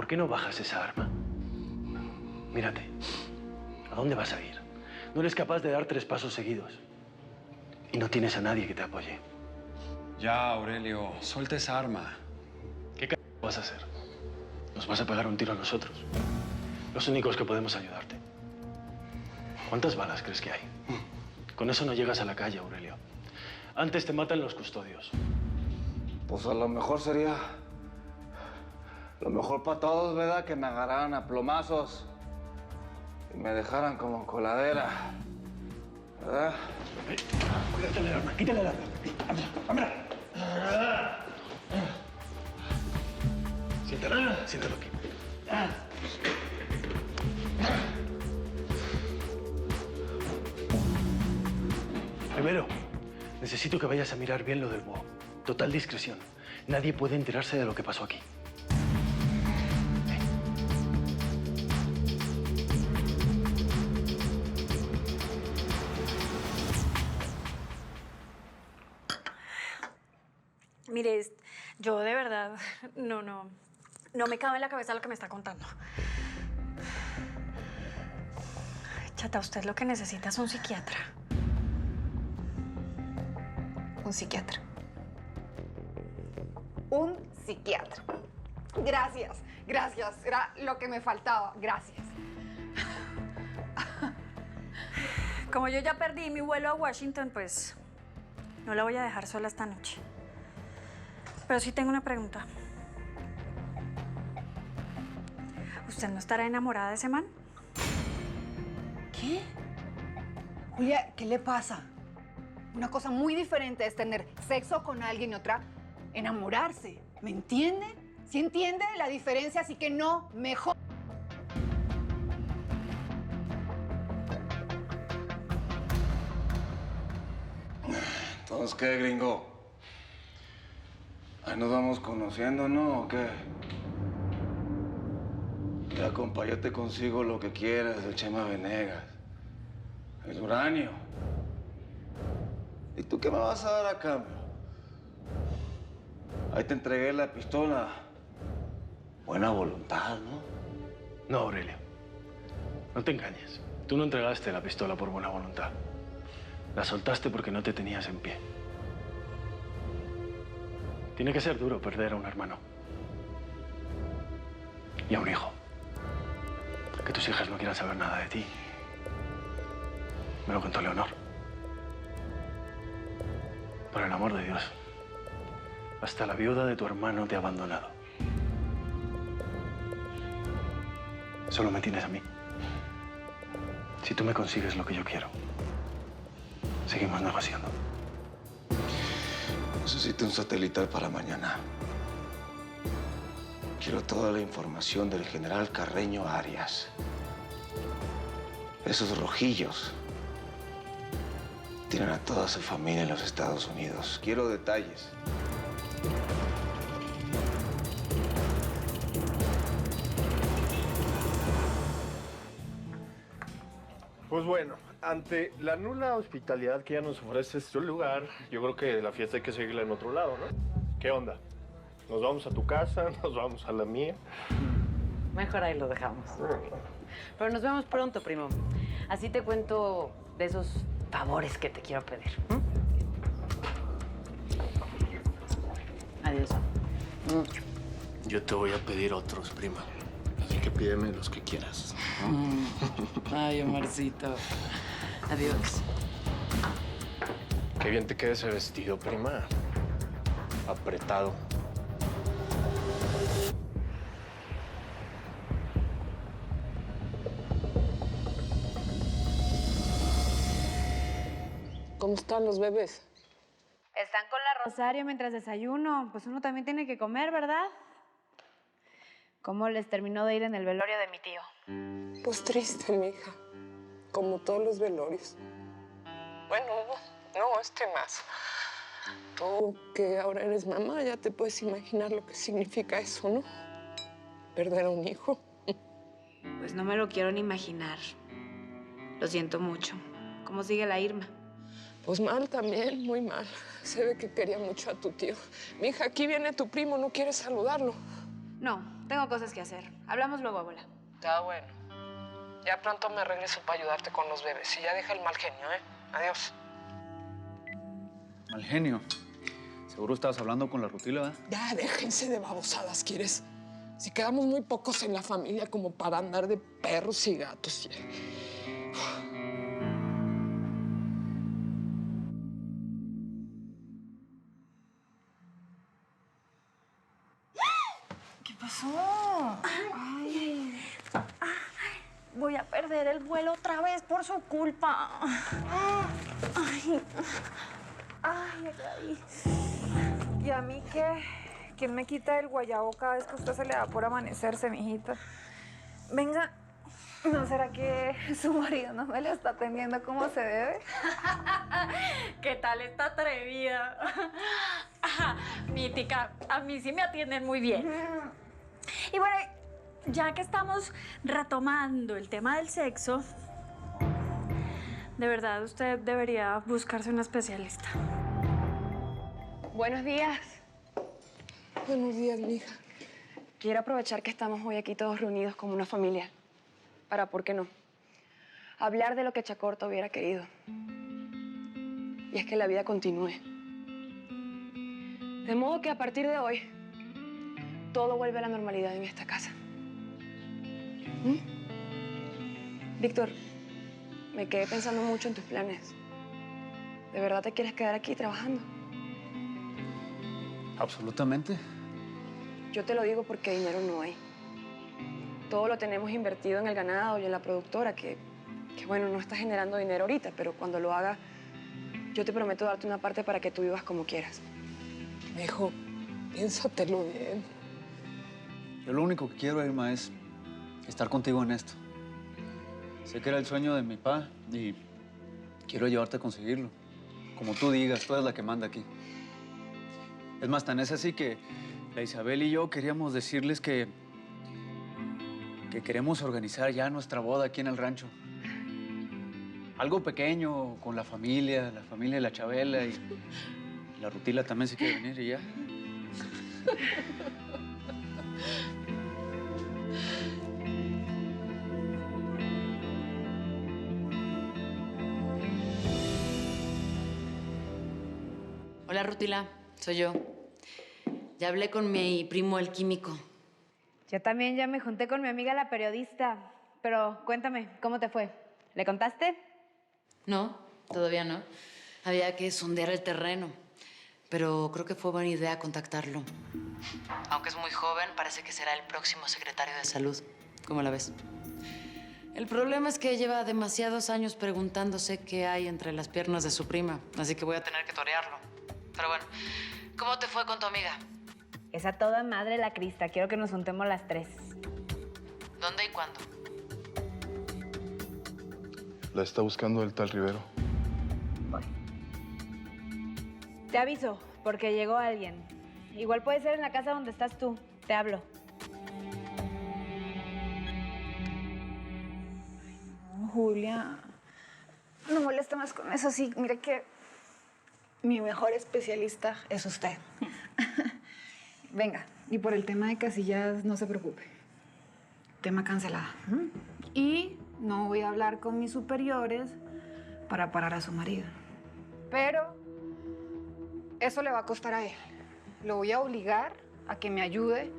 ¿por qué no bajas esa arma? Mírate, ¿a dónde vas a ir? No eres capaz de dar 3 pasos seguidos. Y no tienes a nadie que te apoye. Ya, Aurelio, suelta esa arma. ¿Qué c vas a hacer? ¿Nos vas a pegar un tiro a nosotros? Los únicos que podemos ayudarte. ¿Cuántas balas crees que hay? Con eso no llegas a la calle, Aurelio. Antes te matan los custodios. Pues a lo mejor sería... Lo mejor para todos, ¿verdad? Que me agarraran a plomazos y me dejaran como coladera, ¿verdad? Quítale el arma, quítale el arma. ¡Ámela! Siéntalo aquí. Primero, necesito que vayas a mirar bien lo del búho. Total discreción. Nadie puede enterarse de lo que pasó aquí. Mire, yo de verdad no me cabe en la cabeza lo que me está contando. Chata, usted lo que necesita es un psiquiatra. Un psiquiatra. Un psiquiatra. Gracias, gracias. Era lo que me faltaba. Gracias. Como yo ya perdí mi vuelo a Washington, pues no la voy a dejar sola esta noche. Pero sí tengo una pregunta. ¿Usted no estará enamorada de ese man? ¿Qué? Julia, ¿qué le pasa? Una cosa muy diferente es tener sexo con alguien y otra enamorarse. ¿Me entiende? ¿Sí entiende la diferencia? Así que no mejor. Entonces, ¿qué, gringo? Ahí nos vamos conociendo, ¿no? ¿O qué? Ya, compa, yo te consigo lo que quieras de Chema Venegas. El uranio. ¿Y tú qué me vas a dar a cambio? Ahí te entregué la pistola. Buena voluntad, ¿no? No, Aurelio. No te engañes. Tú no entregaste la pistola por buena voluntad. La soltaste porque no te tenías en pie. Tiene que ser duro perder a un hermano. Y a un hijo. Que tus hijas no quieran saber nada de ti. Me lo contó Leonor. Por el amor de Dios. Hasta la viuda de tu hermano te ha abandonado. Solo me tienes a mí. Si tú me consigues lo que yo quiero, seguimos negociando. Necesito un satelital para mañana. Quiero toda la información del general Carreño Arias. Esos rojillos tienen a toda su familia en los Estados Unidos. Quiero detalles. Pues bueno, ante la nula hospitalidad que ya nos ofrece este lugar, yo creo que la fiesta hay que seguirla en otro lado, ¿no? ¿Qué onda? ¿Nos vamos a tu casa? ¿Nos vamos a la mía? Mejor ahí lo dejamos. Pero nos vemos pronto, primo. Así te cuento de esos favores que te quiero pedir. Adiós. Yo te voy a pedir otros, prima. Así que pídeme los que quieras. Ay, Omarcito. Adiós. Qué bien te queda ese vestido, prima. Apretado. ¿Cómo están los bebés? Están con la Rosario mientras desayuno. Pues uno también tiene que comer, ¿verdad? ¿Cómo les terminó de ir en el velorio de mi tío? Pues triste, mija. Como todos los velorios. Bueno, no, este más. Tú que ahora eres mamá, ya te puedes imaginar lo que significa eso, ¿no? Perder a un hijo. Pues no me lo quiero ni imaginar. Lo siento mucho. ¿Cómo sigue la Irma? Pues mal también, muy mal. Se ve que quería mucho a tu tío. Mija, aquí viene tu primo, ¿no quieres saludarlo? No, Tengo cosas que hacer. Hablamos luego, abuela. Está bueno. Ya pronto me regreso para ayudarte con los bebés. Y ya deja el mal genio, ¿eh? Adiós. Mal genio. Seguro estabas hablando con la Rutila, ¿verdad? Ya, déjense de babosadas, ¿quieres? Si quedamos muy pocos en la familia como para andar de perros y gatos. ¿Qué pasó? Ay. Voy a perder el vuelo otra vez por su culpa. Ay. Ay, ay. ¿Y a mí qué? ¿Quién me quita el guayabo cada vez que a usted se le da por amanecerse, mijita? Venga, ¿no será que su marido no me la está atendiendo como se debe? ¿Qué tal esta atrevida? Mítica, a mí sí me atienden muy bien. Y bueno, ya que estamos retomando el tema del sexo, de verdad usted debería buscarse una especialista. Buenos días. Buenos días, mija. Quiero aprovechar que estamos hoy aquí todos reunidos como una familia para, ¿por qué no?, hablar de lo que Chacorta hubiera querido. Y es que la vida continúe. De modo que a partir de hoy, todo vuelve a la normalidad en esta casa. Víctor, me quedé pensando mucho en tus planes. ¿De verdad te quieres quedar aquí trabajando? Absolutamente. Yo te lo digo porque dinero no hay. Todo lo tenemos invertido en el ganado y en la productora, que bueno, no está generando dinero ahorita, pero cuando lo haga, yo te prometo darte una parte para que tú vivas como quieras. Hijo, piénsatelo bien. Yo lo único que quiero, Irma, es estar contigo en esto. Sé que era el sueño de mi papá y quiero ayudarte a conseguirlo. Como tú digas, tú eres la que manda aquí. Es más, tan es así que la Isabel y yo queríamos decirles que queremos organizar ya nuestra boda aquí en el rancho. Algo pequeño, con la familia de la Chabela y la Rutila también se quiere venir y ya. Hola, Rutila. Soy yo. Ya hablé con mi primo, el químico. Yo también ya me junté con mi amiga la periodista. Pero cuéntame, ¿cómo te fue? ¿Le contaste? No, todavía no. Había que sondear el terreno. Pero creo que fue buena idea contactarlo. Aunque es muy joven, parece que será el próximo secretario de Salud. ¿Cómo la ves? El problema es que lleva demasiados años preguntándose qué hay entre las piernas de su prima. Así que voy a tener que torearlo. Pero bueno, ¿cómo te fue con tu amiga? Es a toda madre la Crista. Quiero que nos juntemos las tres. ¿Dónde y cuándo? La está buscando el tal Rivero. Te aviso, porque llegó alguien. Igual puede ser en la casa donde estás tú. Te hablo. Julia, no molesta más con eso. Sí, mire que mi mejor especialista es usted. Venga, y por el tema de Casillas, no se preocupe. Tema cancelado. Y no voy a hablar con mis superiores para parar a su marido. Pero eso le va a costar a él. Lo voy a obligar a que me ayude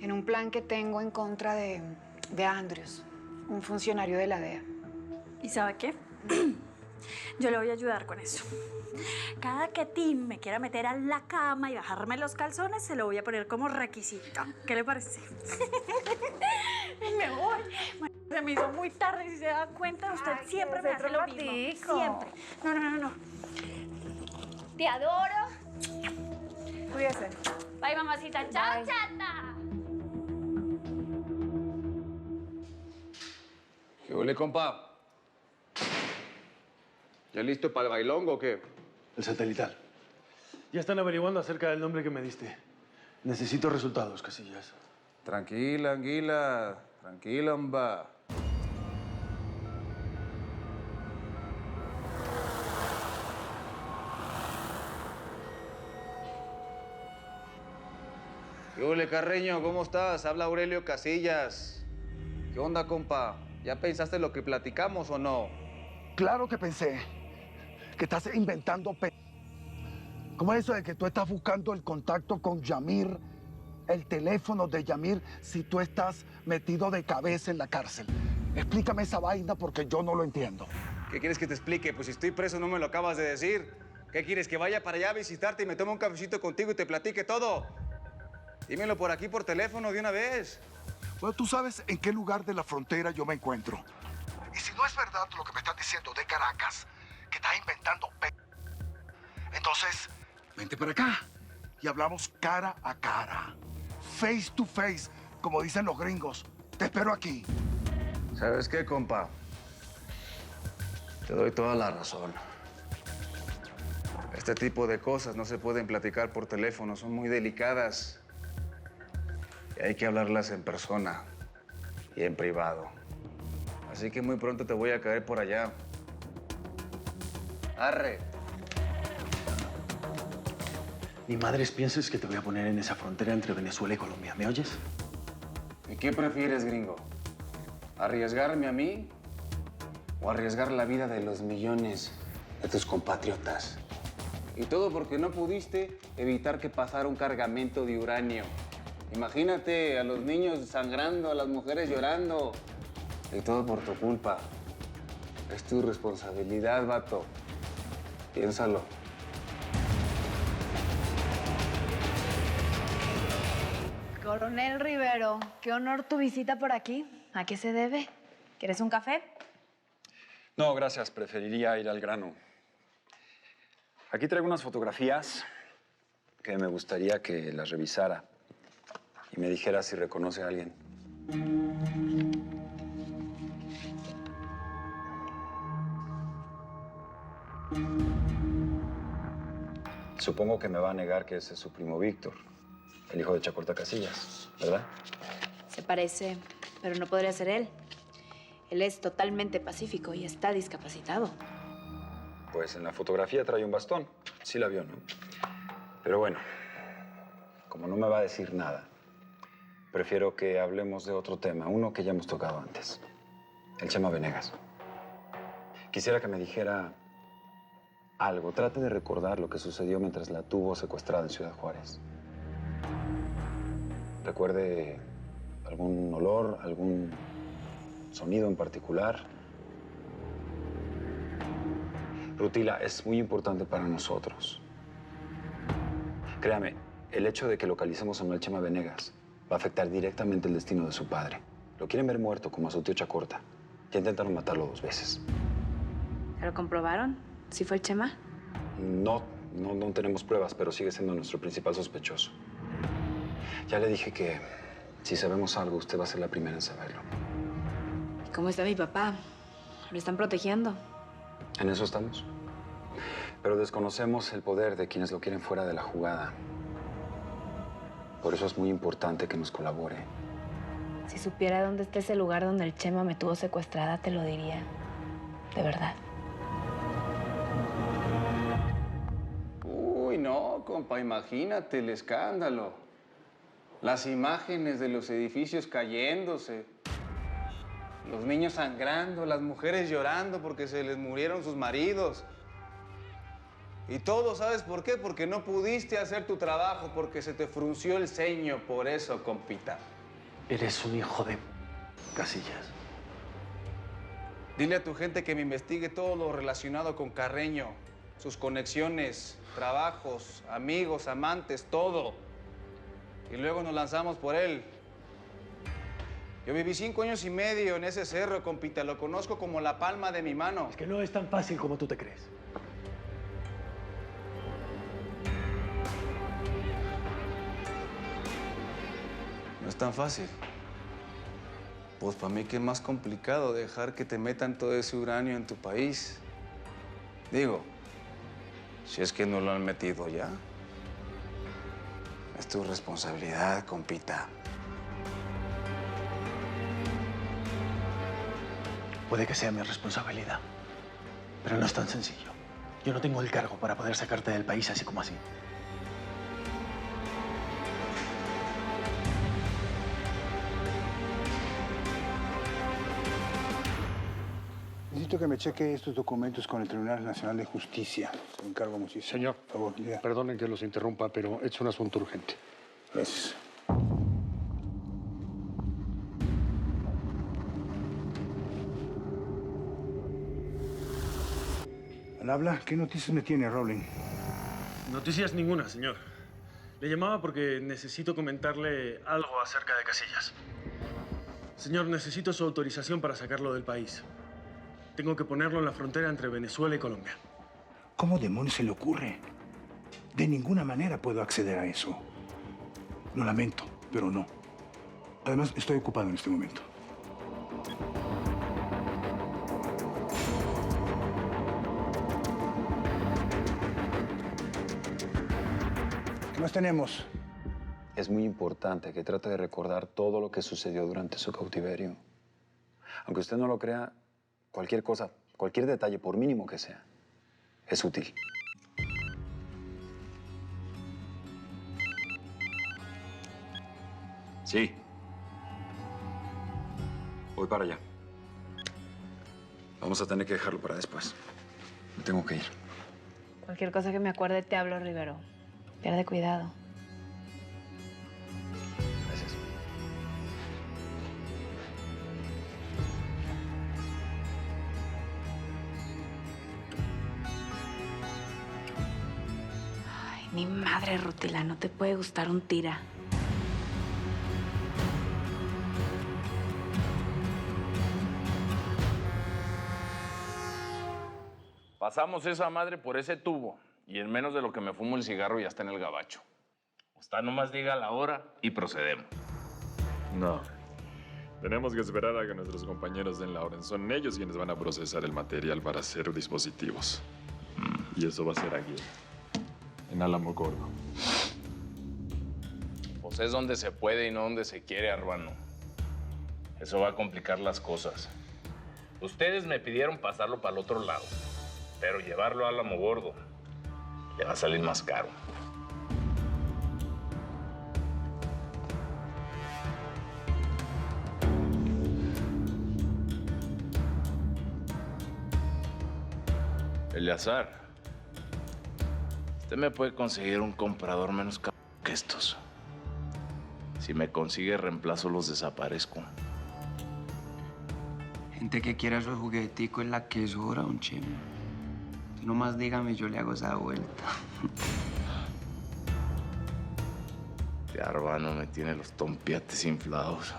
en un plan que tengo en contra de Andrews, un funcionario de la DEA. ¿Y sabe qué? Yo le voy a ayudar con eso. Cada que Tim me quiera meter a la cama y bajarme los calzones, se lo voy a poner como requisito. ¿Qué le parece? Me voy. Se me hizo muy tarde, si se da cuenta. Usted siempre me hace lo mismo. Siempre. No. Te adoro. Cuídese. Bye, mamacita. Chao, chata. ¿Qué huele, compa? ¿Ya listo para el bailongo o qué? El satelital. Ya están averiguando acerca del nombre que me diste. Necesito resultados, Casillas. Tranquila, Anguila. Tranquila, homba. ¿Qué ole, Carreño? ¿Cómo estás? Habla Aurelio Casillas. ¿Qué onda, compa? ¿Ya pensaste lo que platicamos o no? Claro que pensé que estás inventando ¿Cómo es eso de que tú estás buscando el contacto con Yamir, el teléfono de Yamir, si tú estás metido de cabeza en la cárcel? Explícame esa vaina porque yo no lo entiendo. ¿Qué quieres que te explique? Pues si estoy preso no me lo acabas de decir. ¿Qué quieres? ¿Que vaya para allá a visitarte y me tome un cafecito contigo y te platique todo? Dímelo por aquí por teléfono de una vez. Bueno, tú sabes en qué lugar de la frontera yo me encuentro. Y si no es verdad lo que me estás diciendo de Caracas, que estás inventando entonces, vente para acá y hablamos cara a cara. Face to face, como dicen los gringos. Te espero aquí. ¿Sabes qué, compa? Te doy toda la razón. Este tipo de cosas no se pueden platicar por teléfono, son muy delicadas. Y hay que hablarlas en persona y en privado. Así que muy pronto te voy a caer por allá. Arre. Ni madres pienses que te voy a poner en esa frontera entre Venezuela y Colombia. ¿Me oyes? ¿Y qué prefieres, gringo? ¿Arriesgarme a mí o arriesgar la vida de los millones de tus compatriotas? Y todo porque no pudiste evitar que pasara un cargamento de uranio. Imagínate a los niños sangrando, a las mujeres llorando. Y todo por tu culpa. Es tu responsabilidad, vato. Piénsalo. Coronel Rivero, qué honor tu visita por aquí. ¿A qué se debe? ¿Quieres un café? No, gracias. Preferiría ir al grano. Aquí traigo unas fotografías que me gustaría que las revisara y me dijera si reconoce a alguien. Supongo que me va a negar que ese es su primo Víctor, el hijo de Chacorta Casillas, ¿verdad? Se parece, pero no podría ser él. Él es totalmente pacífico y está discapacitado. Pues en la fotografía trae un bastón. Sí la vio, ¿no? Pero bueno, como no me va a decir nada, prefiero que hablemos de otro tema, uno que ya hemos tocado antes. El Chema Venegas. Quisiera que me dijera algo. Trate de recordar lo que sucedió mientras la tuvo secuestrada en Ciudad Juárez. Recuerde algún olor, algún sonido en particular. Rutila, es muy importante para nosotros. Créame, el hecho de que localicemos a Manuel Chema Venegas va a afectar directamente el destino de su padre. Lo quieren ver muerto como a su tío Chacorta. Ya intentaron matarlo 2 veces. ¿Lo comprobaron? ¿Sí fue el Chema? No tenemos pruebas, pero sigue siendo nuestro principal sospechoso. Ya le dije que si sabemos algo, usted va a ser la primera en saberlo. ¿Y cómo está mi papá? ¿Lo están protegiendo? En eso estamos. Pero desconocemos el poder de quienes lo quieren fuera de la jugada. Por eso es muy importante que nos colabore. Si supiera dónde está ese lugar donde el Chema me tuvo secuestrada, te lo diría. De verdad. Uy, no, compa, imagínate el escándalo. Las imágenes de los edificios cayéndose. Los niños sangrando, las mujeres llorando porque se les murieron sus maridos. Y todo, ¿sabes por qué? Porque no pudiste hacer tu trabajo, porque se te frunció el ceño, por eso, compita. Eres un hijo de Casillas. Dile a tu gente que me investigue todo lo relacionado con Carreño. Sus conexiones, trabajos, amigos, amantes, todo. Y luego nos lanzamos por él. Yo viví 5 años y medio en ese cerro, compita. Lo conozco como la palma de mi mano. Es que no es tan fácil como tú te crees. No es tan fácil. Pues para mí que es más complicado dejar que te metan todo ese uranio en tu país. Digo, si es que no lo han metido ya. Es tu responsabilidad, compita. Puede que sea mi responsabilidad, pero no es tan sencillo. Yo no tengo el cargo para poder sacarte del país así como así. Necesito que me cheque estos documentos con el Tribunal Nacional de Justicia. Se lo encargo muchísimo. Señor, por favor, ya. Perdonen que los interrumpa, pero es un asunto urgente. Gracias. Al habla, ¿qué noticias me tiene, Rowling? Noticias ninguna, señor. Le llamaba porque necesito comentarle algo acerca de Casillas. Señor, necesito su autorización para sacarlo del país. Tengo que ponerlo en la frontera entre Venezuela y Colombia. ¿Cómo demonios se le ocurre? De ninguna manera puedo acceder a eso. Lo lamento, pero no. Además, estoy ocupado en este momento. ¿Qué más tenemos? Es muy importante que trate de recordar todo lo que sucedió durante su cautiverio. Aunque usted no lo crea, cualquier cosa, cualquier detalle, por mínimo que sea, es útil. Sí. Voy para allá. Vamos a tener que dejarlo para después. Me tengo que ir. Cualquier cosa que me acuerde te hablo, Rivero. Pierde cuidado. Gracias. Ay, ni madre, Rutila, no te puede gustar un tira. Pasamos esa madre por ese tubo y en menos de lo que me fumo el cigarro ya está en el gabacho. Usted nomás diga la hora y procedemos. No. Tenemos que esperar a que nuestros compañeros den la orden. Son ellos quienes van a procesar el material para hacer dispositivos. Y eso va a ser aquí, en Álamo Gordo. Pues es donde se puede y no donde se quiere, Arbano. Eso va a complicar las cosas. Ustedes me pidieron pasarlo para el otro lado, pero llevarlo a Álamo Gordo le va a salir más caro. Eleazar, usted me puede conseguir un comprador menos caro que estos. Si me consigue reemplazo, los desaparezco. Gente que quiera su juguetico en la que sobra un chemo. Tú nomás dígame, yo le hago esa vuelta. Este Arbano me tiene los tompiates inflados.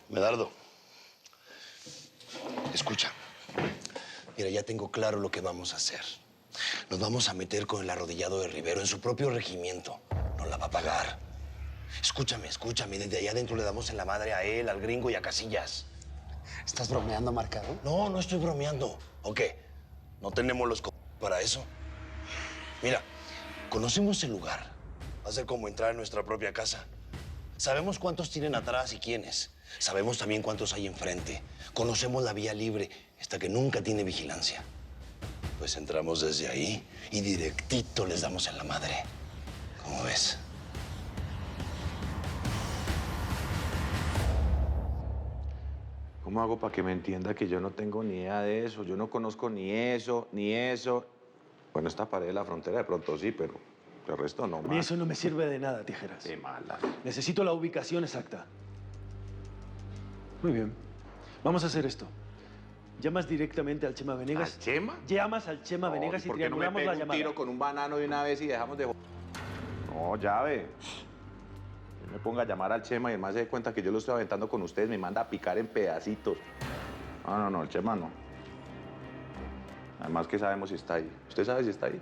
Medardo, escucha. Mira, ya tengo claro lo que vamos a hacer. Nos vamos a meter con el arrodillado de Rivero en su propio regimiento. Nos la va a pagar. Escúchame. Desde allá adentro le damos en la madre a él, al gringo y a Casillas. ¿Estás bromeando, Marcado? No estoy bromeando. ¿O qué? ¿No tenemos los para eso? Mira, conocemos el lugar. Va a ser como entrar en nuestra propia casa. Sabemos cuántos tienen atrás y quiénes. Sabemos también cuántos hay enfrente. Conocemos la vía libre, esta que nunca tiene vigilancia. Pues entramos desde ahí y directito les damos en la madre. ¿Cómo ves? ¿Cómo hago para que me entienda que yo no tengo ni idea de eso? Yo no conozco ni eso, ni eso. Bueno, esta pared de la frontera de pronto sí, pero el resto no. A mí eso no me sirve de nada, Tijeras. Qué mala. Necesito la ubicación exacta. Muy bien. Vamos a hacer esto. Llamas directamente al Chema Venegas. ¿Al Chema? Llamas al Chema Venegas y ¿por qué no me triangulamos pego la un llamada. tiro con un banano de una vez y dejamos de... No, llave. Yo me ponga a llamar al Chema y el más se dé cuenta que yo lo estoy aventando con ustedes, me manda a picar en pedacitos. No, el Chema no. Además que sabemos si está ahí. ¿Usted sabe si está ahí?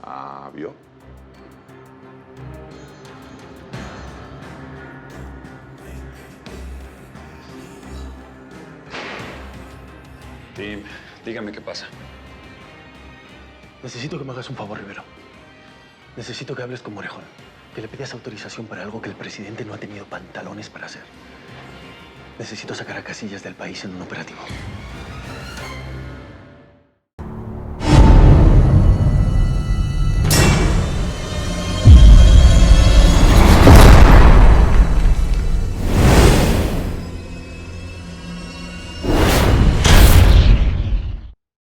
Ah, ¿vio? Sí, dígame qué pasa. Necesito que me hagas un favor, Rivero. Necesito que hables con Morejón. Que le pidas autorización para algo que el presidente no ha tenido pantalones para hacer. Necesito sacar a Casillas del país en un operativo.